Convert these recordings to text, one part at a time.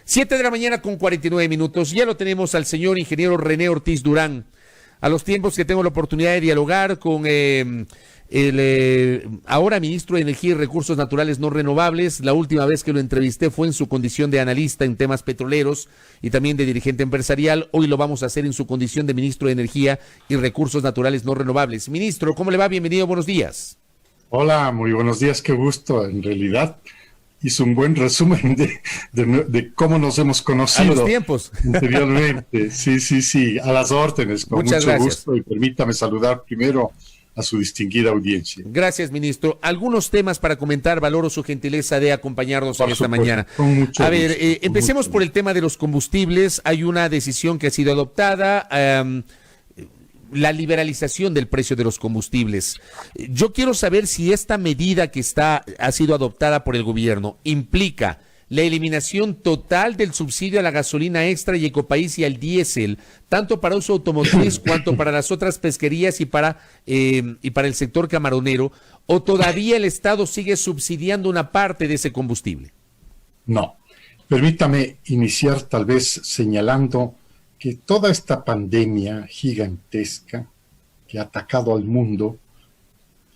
7 de la mañana con 49 minutos. Ya lo tenemos al señor ingeniero René Ortiz Durán. A los tiempos que tengo la oportunidad de dialogar con ahora ministro de Energía y Recursos Naturales No Renovables. La última vez que lo entrevisté fue en su condición de analista en temas petroleros y también de dirigente empresarial. Hoy lo vamos a hacer en su condición de ministro de Energía y Recursos Naturales No Renovables. Ministro, ¿cómo le va? Bienvenido, buenos días. Hola, muy buenos días, qué gusto. En realidad hizo un buen resumen de cómo nos hemos conocido. A los tiempos. Anteriormente. Sí, a las órdenes, con Muchas mucho gracias. gusto. Y permítame saludar primero a su distinguida audiencia. Gracias, ministro. Algunos temas para comentar. Valoro su gentileza de acompañarnos en esta mañana. Con mucho A ver, gusto, empecemos mucho por el tema de los combustibles. Hay una decisión que ha sido adoptada, la liberalización del precio de los combustibles. Yo quiero saber si esta medida que ha sido adoptada por el gobierno implica la eliminación total del subsidio a la gasolina extra y ecopaís y al diésel, tanto para uso automotriz cuanto para las otras pesquerías y para el sector camaronero, o todavía el Estado sigue subsidiando una parte de ese combustible. No. Permítame iniciar tal vez señalando que toda esta pandemia gigantesca que ha atacado al mundo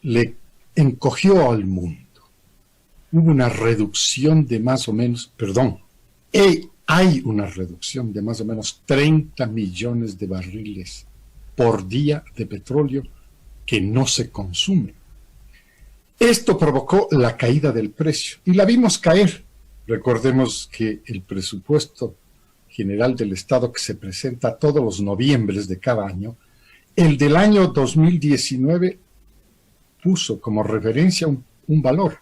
le encogió al mundo. Hubo una reducción de más o menos, hay una reducción de más o menos 30 millones de barriles por día de petróleo que no se consume. Esto provocó la caída del precio y la vimos caer. Recordemos que el presupuesto general del Estado que se presenta todos los noviembres de cada año, el del año 2019 puso como referencia un valor,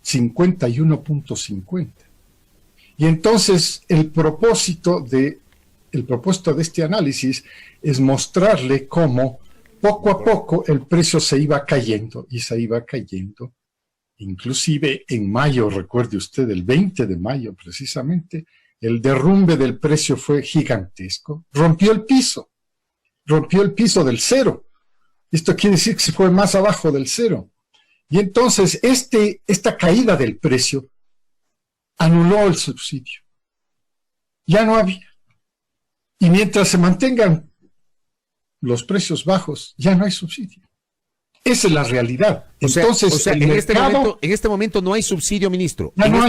51.50. Y entonces el propósito de este análisis es mostrarle cómo poco a poco el precio se iba cayendo y se iba cayendo. Inclusive en mayo, recuerde usted, el 20 de mayo precisamente, el derrumbe del precio fue gigantesco, rompió el piso del cero. Esto quiere decir que se fue más abajo del cero. Y entonces esta caída del precio anuló el subsidio. Ya no había. Y mientras se mantengan los precios bajos, ya no hay subsidio. Esa es la realidad. Entonces, en este momento no hay subsidio, ministro. Ya no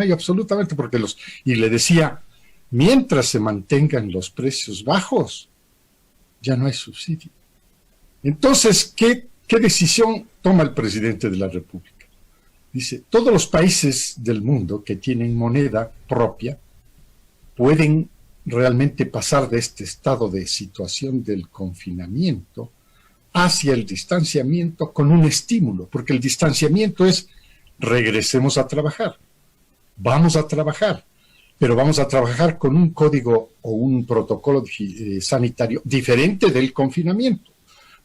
hay absolutamente, porque y le decía, mientras se mantengan los precios bajos, ya no hay subsidio. Entonces, ¿qué decisión toma el presidente de la República? Dice, todos los países del mundo que tienen moneda propia pueden realmente pasar de este estado de situación del confinamiento hacia el distanciamiento con un estímulo, porque el distanciamiento es regresemos a trabajar, vamos a trabajar, pero vamos a trabajar con un código o un protocolo sanitario diferente del confinamiento,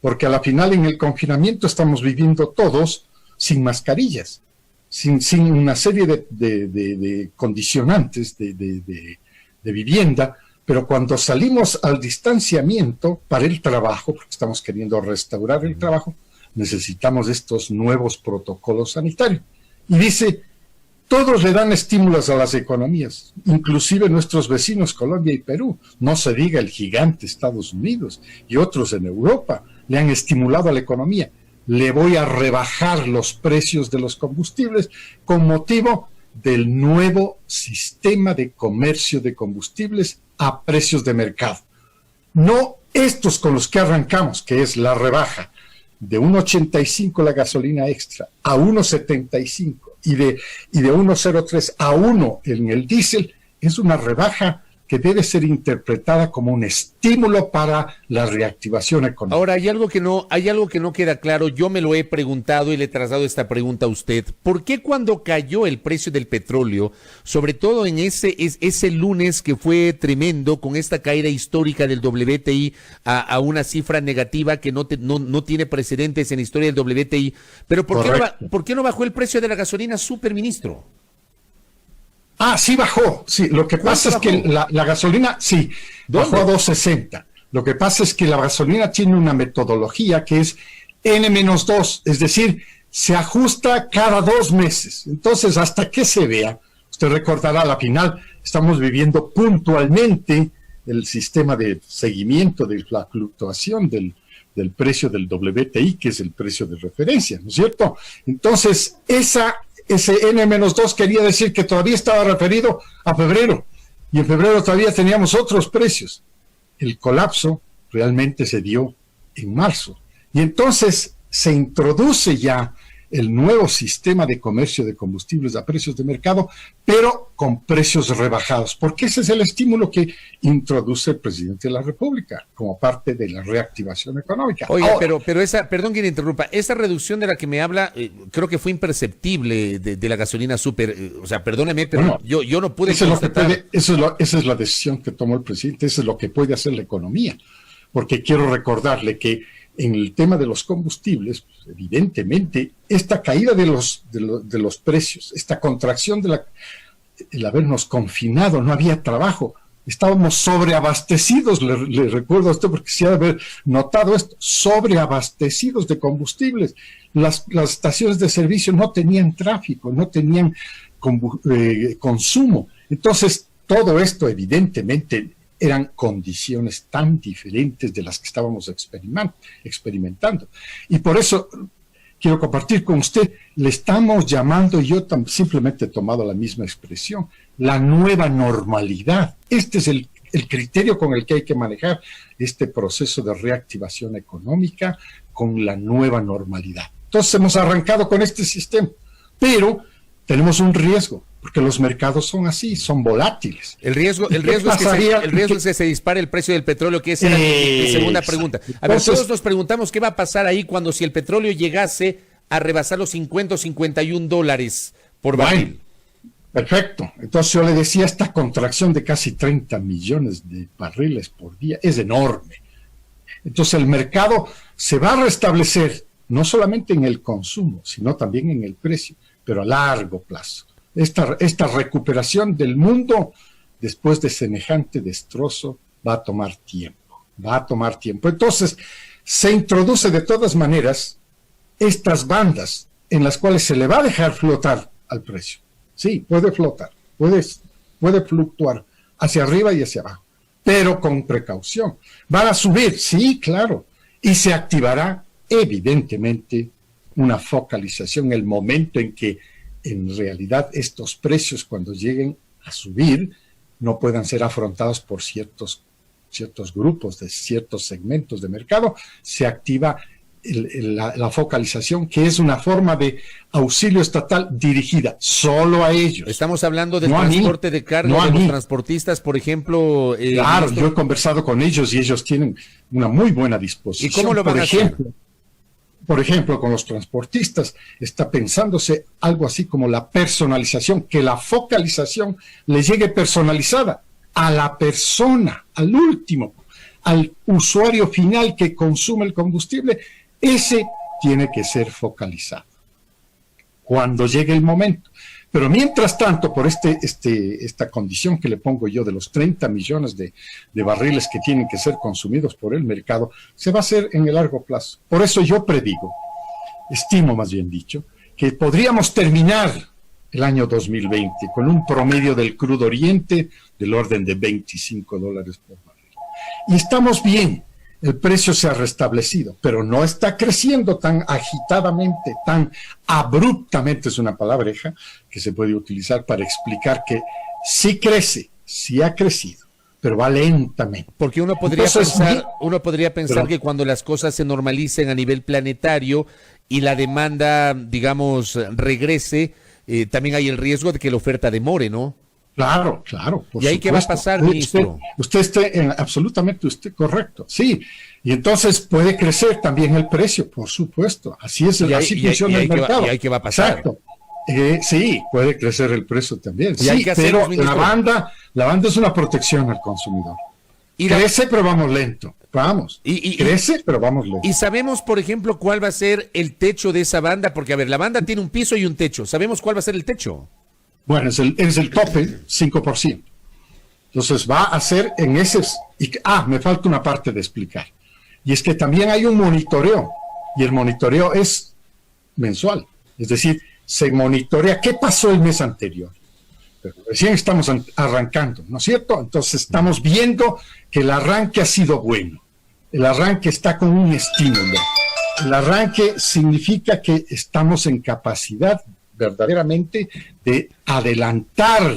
porque a la final en el confinamiento estamos viviendo todos sin mascarillas, sin una serie de condicionantes de vivienda. Pero cuando salimos al distanciamiento para el trabajo, porque estamos queriendo restaurar el trabajo, necesitamos estos nuevos protocolos sanitarios. Y dice, todos le dan estímulos a las economías, inclusive nuestros vecinos Colombia y Perú. No se diga el gigante Estados Unidos y otros en Europa, le han estimulado a la economía. Le voy a rebajar los precios de los combustibles con motivo del nuevo sistema de comercio de combustibles a precios de mercado. No estos con los que arrancamos, que es la rebaja de 1.85 la gasolina extra a 1.75 y de 1.03 a 1 en el diésel, es una rebaja que debe ser interpretada como un estímulo para la reactivación económica. Ahora, hay algo que no queda claro. Yo me lo he preguntado y le he trasladado esta pregunta a usted. ¿Por qué cuando cayó el precio del petróleo, sobre todo en ese lunes que fue tremendo, con esta caída histórica del WTI a una cifra negativa que no tiene precedentes en la historia del WTI, pero ¿por qué no bajó el precio de la gasolina, superministro? Sí bajó, sí. Lo que pasa es que la gasolina, sí, bajó a 2.60. Lo que pasa es que la gasolina tiene una metodología que es N-2, es decir, se ajusta cada 2 meses. Entonces, hasta que se vea, o Usted recordará, a la final estamos viviendo puntualmente el sistema de seguimiento de la fluctuación del precio del WTI, que es el precio de referencia, ¿no es cierto? Entonces, ese N-2 quería decir que todavía estaba referido a febrero, y en febrero todavía teníamos otros precios. El colapso realmente se dio en marzo, y entonces se introduce ya el nuevo sistema de comercio de combustibles a precios de mercado, pero con precios rebajados, porque ese es el estímulo que introduce el presidente de la República como parte de la reactivación económica. Oiga, pero esa, perdón que le interrumpa, esa reducción de la que me habla, creo que fue imperceptible de la gasolina súper, o sea, perdóneme, pero bueno, yo no pude constatar. Esa es la decisión que tomó el presidente, eso es lo que puede hacer la economía, porque quiero recordarle que en el tema de los combustibles, pues, evidentemente, esta caída de los precios, esta contracción el habernos confinado, no había trabajo, estábamos sobreabastecidos, le recuerdo a usted porque sí ha de haber notado esto, sobreabastecidos de combustibles. Las estaciones de servicio no tenían tráfico, no tenían consumo. Entonces, todo esto evidentemente eran condiciones tan diferentes de las que estábamos experimentando. Y por eso quiero compartir con usted, le estamos llamando, y yo simplemente he tomado la misma expresión, la nueva normalidad. Este es el criterio con el que hay que manejar este proceso de reactivación económica con la nueva normalidad. Entonces hemos arrancado con este sistema, pero tenemos un riesgo, porque los mercados son así, son volátiles. El riesgo es que se dispare el precio del petróleo, que esa era mi segunda pregunta. A ver, todos nos preguntamos qué va a pasar ahí cuando si el petróleo llegase a rebasar los 50 o 51 dólares por barril. Perfecto. Entonces yo le decía, esta contracción de casi 30 millones de barriles por día es enorme. Entonces el mercado se va a restablecer, no solamente en el consumo, sino también en el precio, pero a largo plazo. Esta recuperación del mundo después de semejante destrozo va a tomar tiempo, Entonces, se introduce de todas maneras estas bandas en las cuales se le va a dejar flotar al precio. Sí, puede flotar, puede fluctuar hacia arriba y hacia abajo, pero con precaución. Van a subir, sí, claro, y se activará evidentemente una focalización en el momento en que en realidad estos precios, cuando lleguen a subir, no puedan ser afrontados por ciertos grupos de ciertos segmentos de mercado. Se activa la focalización, que es una forma de auxilio estatal dirigida solo a ellos. Estamos hablando del transporte de carga de los transportistas, por ejemplo. Claro, yo he conversado con ellos y ellos tienen una muy buena disposición. ¿Y cómo lo van a hacer? Por ejemplo, con los transportistas está pensándose algo así como la personalización, que la focalización le llegue personalizada a la persona, al último, al usuario final que consume el combustible. Ese tiene que ser focalizado cuando llegue el momento. Pero mientras tanto, por esta condición que le pongo yo de los 30 millones de barriles que tienen que ser consumidos por el mercado, se va a hacer en el largo plazo. Por eso yo estimo más bien dicho, que podríamos terminar el año 2020 con un promedio del crudo oriente del orden de $25 por barril. Y estamos bien. El precio se ha restablecido, pero no está creciendo tan agitadamente, tan abruptamente, es una palabreja que se puede utilizar para explicar que sí crece, sí ha crecido, pero va lentamente. Porque uno podría pensar que cuando las cosas se normalicen a nivel planetario y la demanda, digamos, regrese, también hay el riesgo de que la oferta demore, ¿no? Claro. ¿Y ahí qué va a pasar, ministro? Usted está absolutamente correcto, sí. Y entonces puede crecer también el precio, por supuesto. Así funciona el mercado. ¿Y ahí qué va a pasar? Exacto. Sí, puede crecer el precio también. Sí, pero la banda es una protección al consumidor. Crece, pero vamos lento. Crece, pero vamos lento. Y sabemos, por ejemplo, cuál va a ser el techo de esa banda, porque, a ver, la banda tiene un piso y un techo. ¿Sabemos cuál va a ser el techo? Bueno, es el tope, 5%. Entonces va a ser en ese... me falta una parte de explicar. Y es que también hay un monitoreo, y el monitoreo es mensual. Es decir, se monitorea qué pasó el mes anterior. pero recién estamos arrancando, ¿no es cierto? Entonces estamos viendo que el arranque ha sido bueno. El arranque está con un estímulo. El arranque significa que estamos en capacidad verdaderamente de adelantar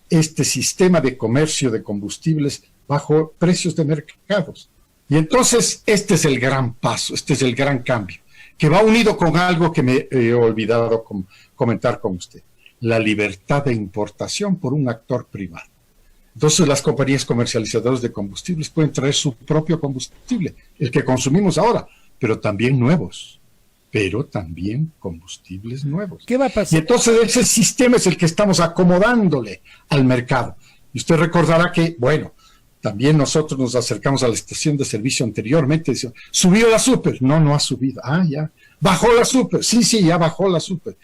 este sistema de comercio de combustibles bajo precios de mercados. Y entonces este es el gran paso, este es el gran cambio, que va unido con algo que me he olvidado comentar con usted, la libertad de importación por un actor privado. Entonces las compañías comercializadoras de combustibles pueden traer su propio combustible, el que consumimos ahora, pero también nuevos, pero también combustibles nuevos. ¿Qué va a pasar? Y entonces ese sistema es el que estamos acomodándole al mercado. Y usted recordará que, bueno, también nosotros nos acercamos a la estación de servicio anteriormente, decíamos, ¿subió la super? No, no ha subido. Ah, ya. ¿Bajó la super? Sí, ya bajó la super.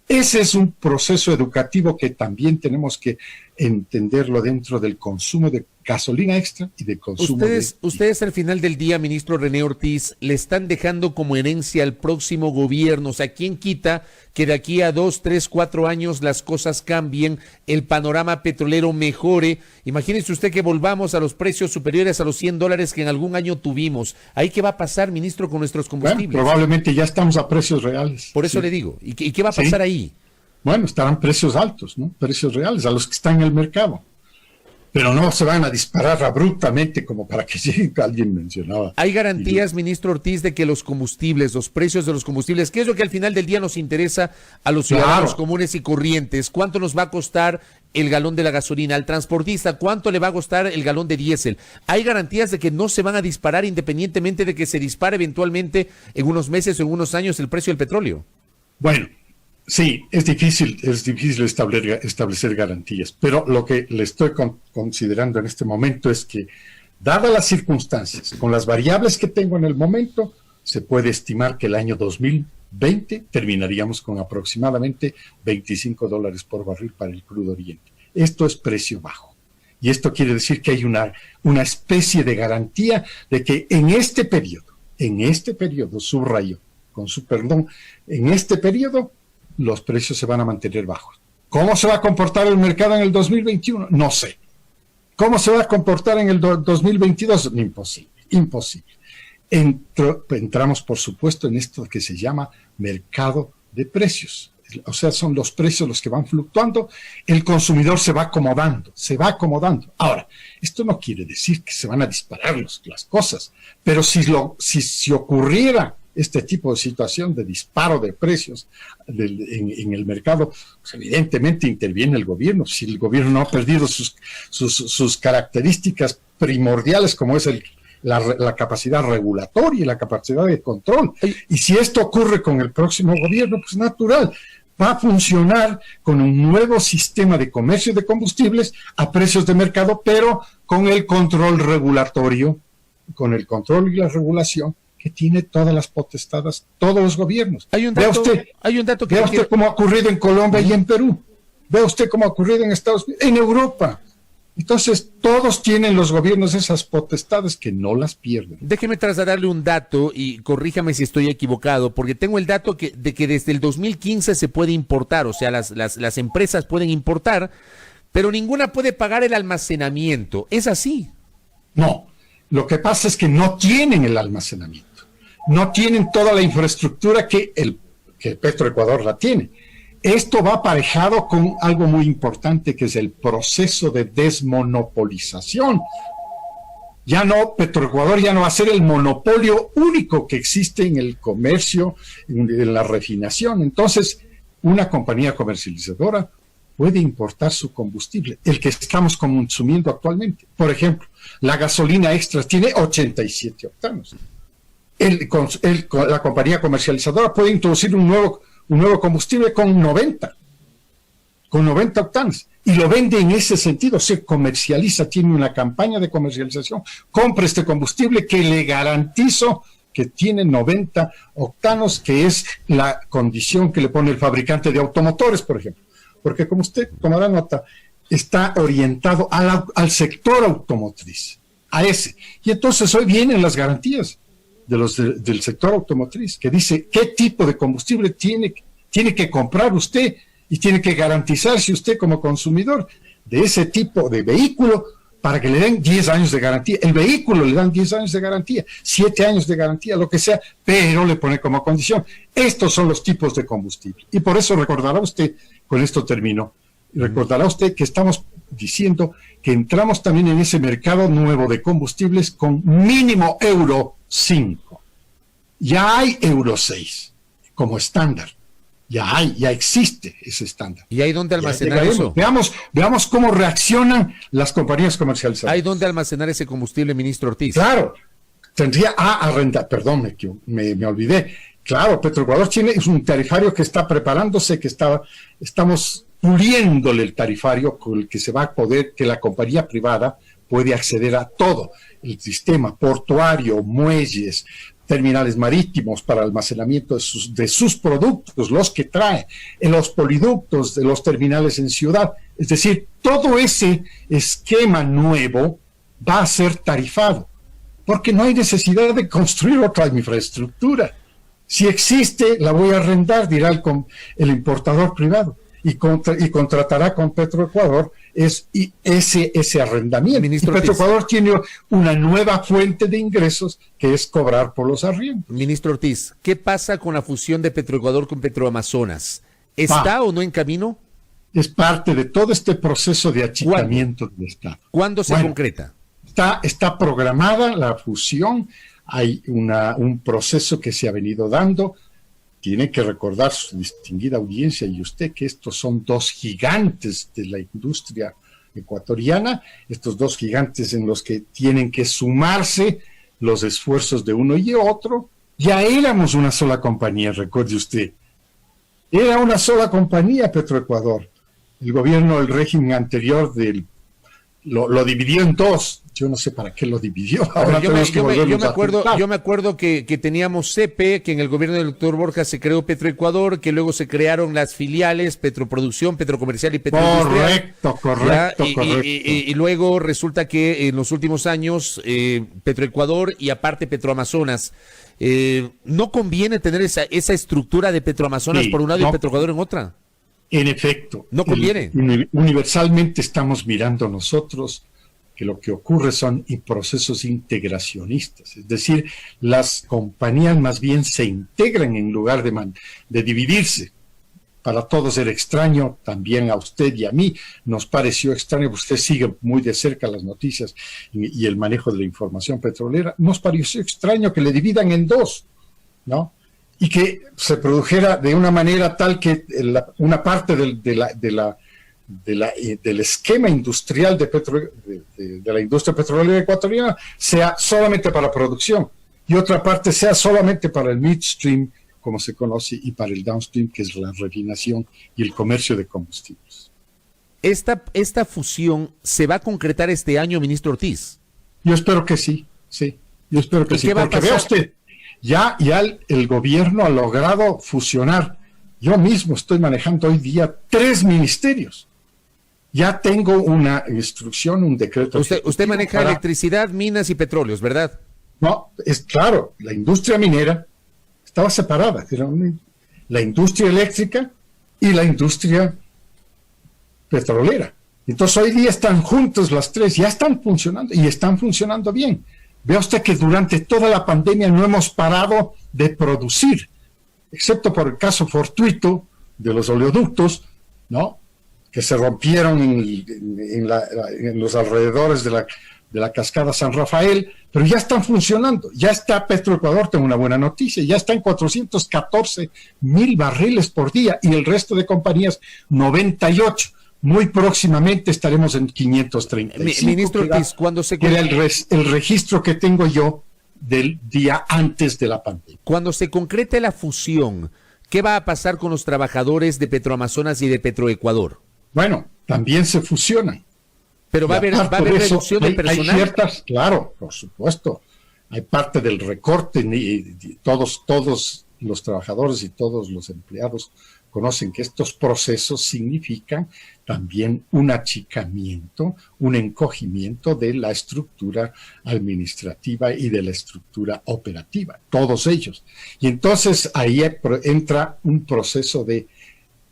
Ese es un proceso educativo que también tenemos que entenderlo dentro del consumo de gasolina extra y de consumo Ustedes al final del día, ministro René Ortiz, le están dejando como herencia al próximo gobierno. O sea, ¿quién quita que de aquí a 2, 3, 4 años las cosas cambien, el panorama petrolero mejore? Imagínese usted que volvamos a los precios superiores a los $100 que en algún año tuvimos. ¿Ahí qué va a pasar, ministro, con nuestros combustibles? Bueno, probablemente ya estamos a precios reales. Por eso le digo. ¿Y qué va a pasar ahí? Bueno, estarán precios altos, ¿no? Precios reales a los que están en el mercado. Pero no se van a disparar abruptamente como para que llegue, alguien mencionaba. ¿Hay garantías, ministro Ortiz, de que los combustibles, los precios de los combustibles, que es lo que al final del día nos interesa a los ciudadanos comunes y corrientes? ¿Cuánto nos va a costar el galón de la gasolina? Al transportista, ¿cuánto le va a costar el galón de diésel? ¿Hay garantías de que no se van a disparar independientemente de que se dispare eventualmente en unos meses o en unos años el precio del petróleo? Bueno, sí, es difícil establecer garantías, pero lo que le estoy considerando en este momento es que, dadas las circunstancias, con las variables que tengo en el momento, se puede estimar que el año 2020 terminaríamos con aproximadamente $25 por barril para el crudo oriente. Esto es precio bajo. Y esto quiere decir que hay una especie de garantía de que en este periodo, subrayo, con su perdón, en este periodo, los precios se van a mantener bajos. ¿Cómo se va a comportar el mercado en el 2021? No sé. ¿Cómo se va a comportar en el 2022? Imposible. Entramos, por supuesto, en esto que se llama mercado de precios. O sea, son los precios los que van fluctuando. El consumidor se va acomodando. Ahora, esto no quiere decir que se van a disparar las cosas, pero si ocurriera este tipo de situación de disparo de precios en el mercado, pues evidentemente interviene el gobierno. Si el gobierno no ha perdido sus características primordiales, como es la capacidad regulatoria y la capacidad de control. Y si esto ocurre con el próximo gobierno, pues natural, va a funcionar con un nuevo sistema de comercio de combustibles a precios de mercado, pero con el control regulatorio, con el control y la regulación que tiene todas las potestades, todos los gobiernos. Vea usted cómo ha ocurrido en Colombia y en Perú. Vea usted cómo ha ocurrido en Estados Unidos, en Europa. Entonces, todos tienen los gobiernos esas potestades que no las pierden. Déjeme trasladarle un dato y corríjame si estoy equivocado, porque tengo el dato de que desde el 2015 se puede importar, o sea, las empresas pueden importar, pero ninguna puede pagar el almacenamiento. ¿Es así? No, lo que pasa es que no tienen el almacenamiento, no tienen toda la infraestructura que Petroecuador la tiene. Esto va aparejado con algo muy importante, que es el proceso de desmonopolización. Petroecuador ya no va a ser el monopolio único que existe en el comercio, en la refinación. Entonces, una compañía comercializadora puede importar su combustible, el que estamos consumiendo actualmente. Por ejemplo, la gasolina extra tiene 87 octanos. La compañía comercializadora puede introducir un nuevo combustible con 90 octanos, y lo vende en ese sentido, se comercializa, tiene una campaña de comercialización, compra este combustible que le garantizo que tiene 90 octanos, que es la condición que le pone el fabricante de automotores, por ejemplo, porque como usted tomará nota, está orientado al sector automotriz, a ese, y entonces hoy vienen las garantías del sector automotriz, que dice qué tipo de combustible tiene que comprar usted y tiene que garantizarse usted como consumidor de ese tipo de vehículo para que le den 10 años de garantía. El vehículo le dan 10 años de garantía, 7 años de garantía, lo que sea, pero le pone como condición. Estos son los tipos de combustible. Y por eso recordará usted, con esto termino, recordará usted que estamos diciendo que entramos también en ese mercado nuevo de combustibles con mínimo Euro 5. Ya hay Euro 6 como estándar. Ya existe ese estándar. ¿Y hay dónde almacenar eso? Veamos cómo reaccionan las compañías comercializadoras. ¿Hay dónde almacenar ese combustible, ministro Ortiz? Claro, tendría a arrendar, perdón, me olvidé. Claro, Petroecuador Chile es un tarifario que está preparándose, estamos puliéndole el tarifario con el que se va a poder, que la compañía privada puede acceder a todo el sistema portuario, muelles, terminales marítimos para almacenamiento de sus productos, los que trae, en los poliductos de los terminales en ciudad. Es decir, todo ese esquema nuevo va a ser tarifado, porque no hay necesidad de construir otra infraestructura. Si existe, la voy a arrendar, dirá el importador privado, y contratará con Petroecuador ese arrendamiento. Ministro y Petroecuador tiene una nueva fuente de ingresos que es cobrar por los arriendos. Ministro Ortiz, ¿qué pasa con la fusión de Petroecuador con Petroamazonas? ¿Está o no en camino? Es parte de todo este proceso de achicamiento del Estado. ¿Cuándo se concreta? Está programada la fusión, hay un proceso que se ha venido dando. Tiene que recordar su distinguida audiencia y usted que estos son dos gigantes de la industria ecuatoriana, estos dos gigantes en los que tienen que sumarse los esfuerzos de uno y otro. Ya éramos una sola compañía, recuerde usted. Era una sola compañía Petroecuador. El gobierno, el régimen anterior lo dividió en dos. Yo no sé para qué lo dividió. Ahora yo me acuerdo que teníamos CEPE, que en el gobierno del doctor Borja se creó Petroecuador, que luego se crearon las filiales Petroproducción, Petrocomercial y Petroindustrial. Correcto. Y luego resulta que en los últimos años Petroecuador y aparte Petroamazonas, ¿no conviene tener esa estructura de Petroamazonas por un lado y Petroecuador en otra? En efecto. No conviene. Universalmente estamos mirando nosotros que lo que ocurre son procesos integracionistas, es decir, las compañías más bien se integran en lugar de dividirse. Para todos era extraño, también a usted y a mí nos pareció extraño, usted sigue muy de cerca las noticias y el manejo de la información petrolera, nos pareció extraño que le dividan en dos, ¿no? Y que se produjera de una manera tal que una parte del esquema industrial de la industria petrolera ecuatoriana sea solamente para producción y otra parte sea solamente para el midstream, como se conoce, y para el downstream, que es la refinación y el comercio de combustibles. ¿Esta fusión se va a concretar este año, ministro Ortiz? Yo espero que sí. Yo espero que sí, porque vea usted, ya el gobierno ha logrado fusionar. Yo mismo estoy manejando hoy día 3 ministerios. Ya tengo una instrucción, un decreto. Usted maneja electricidad, minas y petróleos, ¿verdad? No, es claro, la industria minera estaba separada. Era la industria eléctrica y la industria petrolera. Entonces hoy día están juntos las tres, ya están funcionando y están funcionando bien. Vea usted que durante toda la pandemia no hemos parado de producir, excepto por el caso fortuito de los oleoductos, ¿no?, que se rompieron en los alrededores de la cascada San Rafael, pero ya están funcionando. Ya está Petroecuador, tengo una buena noticia, ya está en 414,000 barriles por día y el resto de compañías 98. Muy próximamente estaremos en 535. Ministro Ortiz, cuando se era el registro que tengo yo del día antes de la pandemia. Cuando se concrete la fusión, ¿qué va a pasar con los trabajadores de Petroamazonas y de Petroecuador? Bueno, también se fusionan. Pero va a haber reducción de personal. Hay ciertas, claro, por supuesto. Hay parte del recorte, y todos los trabajadores y todos los empleados conocen que estos procesos significan también un achicamiento, un encogimiento de la estructura administrativa y de la estructura operativa, todos ellos. Y entonces ahí entra un proceso de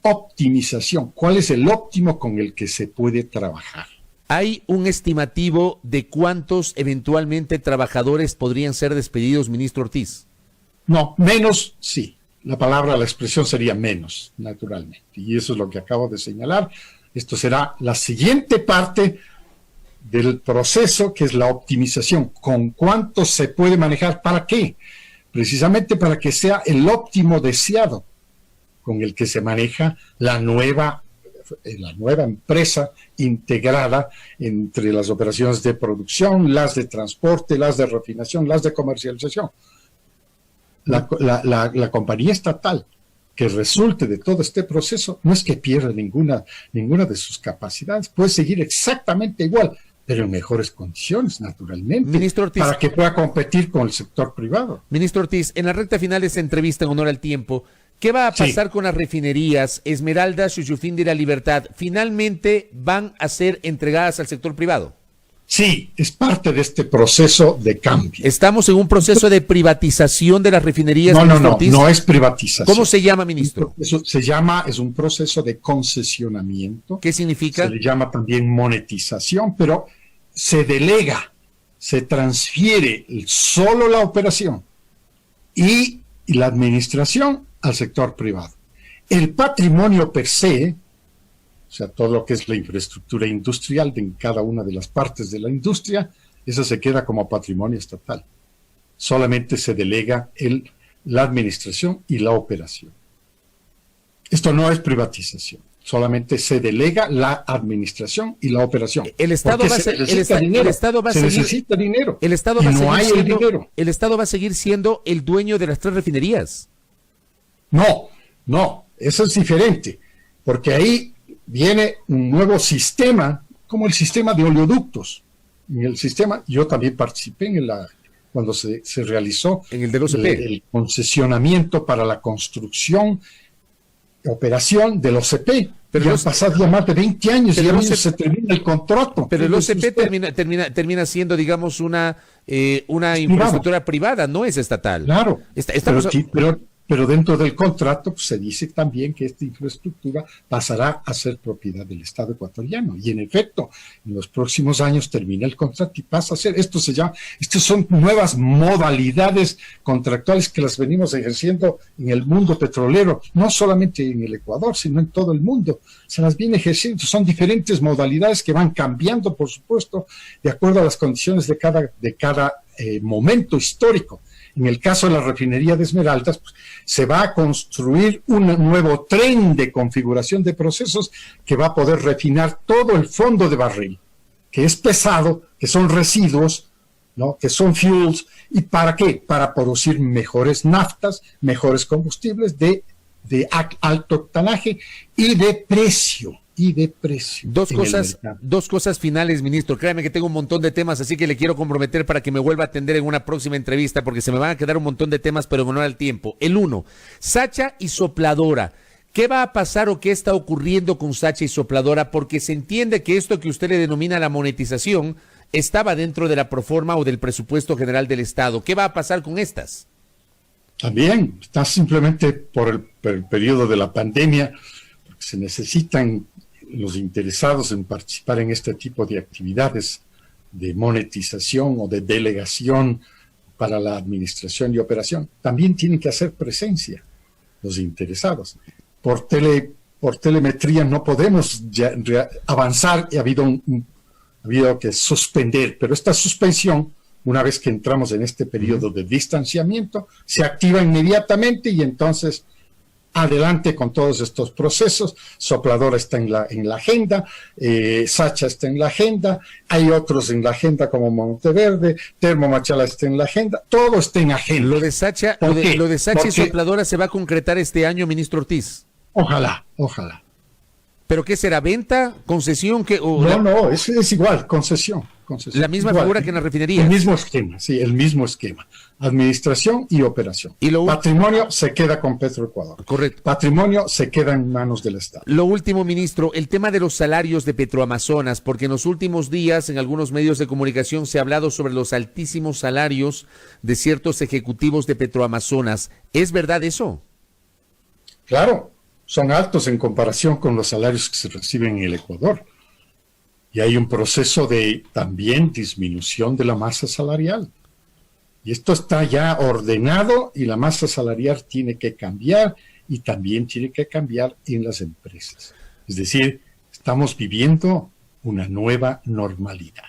optimización. ¿Cuál es el óptimo con el que se puede trabajar? ¿Hay un estimativo de cuántos eventualmente trabajadores podrían ser despedidos, ministro Ortiz? No, menos sí. La expresión sería menos, naturalmente. Y eso es lo que acabo de señalar. Esto será la siguiente parte del proceso, que es la optimización. ¿Con cuánto se puede manejar? ¿Para qué? Precisamente para que sea el óptimo deseado con el que se maneja la nueva empresa integrada entre las operaciones de producción, las de transporte, las de refinación, las de comercialización. La compañía estatal que resulte de todo este proceso no es que pierda ninguna de sus capacidades, puede seguir exactamente igual, pero en mejores condiciones, naturalmente, Ministro Ortiz, para que pueda competir con el sector privado. Ministro Ortiz, en la recta final de esta entrevista en honor al tiempo, ¿qué va a pasar con las refinerías Esmeralda, Shushufindi y La Libertad? ¿Finalmente van a ser entregadas al sector privado? Sí, es parte de este proceso de cambio. ¿Estamos en un proceso de privatización de las refinerías? No es privatización. ¿Cómo se llama, ministro? Eso es un proceso de concesionamiento. ¿Qué significa? Se le llama también monetización, pero se delega, se transfiere solo la operación y la administración al sector privado. El patrimonio per se, o sea, todo lo que es la infraestructura industrial en cada una de las partes de la industria, eso se queda como patrimonio estatal. Solamente se delega la administración y la operación. Esto no es privatización, solamente se delega la administración y la operación. El Estado va a necesita dinero. El Estado va a seguir siendo el dueño de las 3 refinerías. No, eso es diferente, porque ahí viene un nuevo sistema, como el sistema de oleoductos. En el sistema, yo también participé cuando se realizó en el del OCP, el concesionamiento para la construcción, operación del OCP. Pero han pasado ya más de 20 años y ya se termina el contrato. Pero el OCP termina siendo, digamos, una infraestructura privada, no es estatal. Claro, pero dentro del contrato pues, se dice también que esta infraestructura pasará a ser propiedad del Estado ecuatoriano. Y en efecto, en los próximos años termina el contrato y pasa a ser. Estas son nuevas modalidades contractuales que las venimos ejerciendo en el mundo petrolero, no solamente en el Ecuador, sino en todo el mundo. Se las viene ejerciendo. Son diferentes modalidades que van cambiando, por supuesto, de acuerdo a las condiciones de cada momento histórico. En el caso de la refinería de Esmeraldas, pues, se va a construir un nuevo tren de configuración de procesos que va a poder refinar todo el fondo de barril, que es pesado, que son residuos, ¿no? Que son fuels. ¿Y para qué? Para producir mejores naftas, mejores combustibles de alto octanaje y de precio. Dos cosas finales, ministro. Créame que tengo un montón de temas, así que le quiero comprometer para que me vuelva a atender en una próxima entrevista, porque se me van a quedar un montón de temas, pero en honor al tiempo. El 1, Sacha y Sopladora. ¿Qué va a pasar o qué está ocurriendo con Sacha y Sopladora? Porque se entiende que esto que usted le denomina la monetización estaba dentro de la proforma o del presupuesto general del Estado. ¿Qué va a pasar con estas? También está simplemente por el periodo de la pandemia, porque se necesitan los interesados en participar en este tipo de actividades de monetización o de delegación para la administración y operación, también tienen que hacer presencia los interesados. Por telemetría no podemos avanzar y ha habido que suspender, pero esta suspensión, una vez que entramos en este periodo de distanciamiento, se activa inmediatamente y entonces adelante con todos estos procesos. Sopladora está en la agenda, Sacha está en la agenda, hay otros en la agenda como Monteverde, Termomachala está en la agenda, todo está en agenda. Lo de Sacha y Sopladora se va a concretar este año, ministro Ortiz. Ojalá. ¿Pero qué será? ¿Venta? ¿Concesión? No, es igual, concesión. La misma figura que en la refinería. El mismo esquema, sí, el mismo esquema. Administración y operación. Patrimonio se queda con Petroecuador. Correcto. Patrimonio se queda en manos del Estado. Lo último, ministro, el tema de los salarios de Petroamazonas, porque en los últimos días en algunos medios de comunicación se ha hablado sobre los altísimos salarios de ciertos ejecutivos de Petroamazonas. ¿Es verdad eso? Claro, son altos en comparación con los salarios que se reciben en el Ecuador. Y hay un proceso de también disminución de la masa salarial. Y esto está ya ordenado y la masa salarial tiene que cambiar y también tiene que cambiar en las empresas. Es decir, estamos viviendo una nueva normalidad.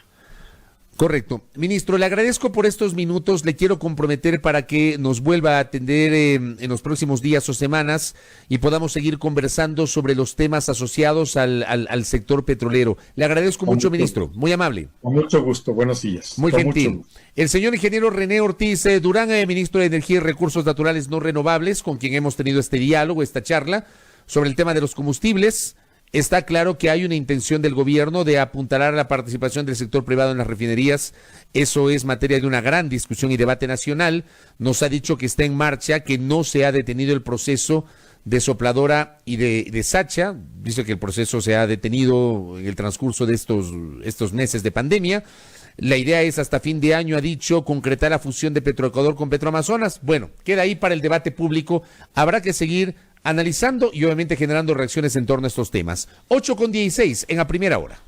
Correcto. Ministro, le agradezco por estos minutos. Le quiero comprometer para que nos vuelva a atender en los próximos días o semanas y podamos seguir conversando sobre los temas asociados al sector petrolero. Le agradezco mucho, ministro. Muy amable. Con mucho gusto. Buenos días. Muy gentil. El señor ingeniero René Ortiz Durán, ministro de Energía y Recursos Naturales No Renovables, con quien hemos tenido este diálogo, esta charla sobre el tema de los combustibles. Está claro que hay una intención del gobierno de apuntalar la participación del sector privado en las refinerías. Eso es materia de una gran discusión y debate nacional. Nos ha dicho que está en marcha, que no se ha detenido el proceso de Sopladora y de Sacha. Dice que el proceso se ha detenido en el transcurso de estos meses de pandemia. La idea es hasta fin de año, ha dicho, concretar la fusión de Petroecuador con Petroamazonas. Bueno, queda ahí para el debate público. Habrá que seguir analizando y obviamente generando reacciones en torno a estos temas. 8:16 en la primera hora.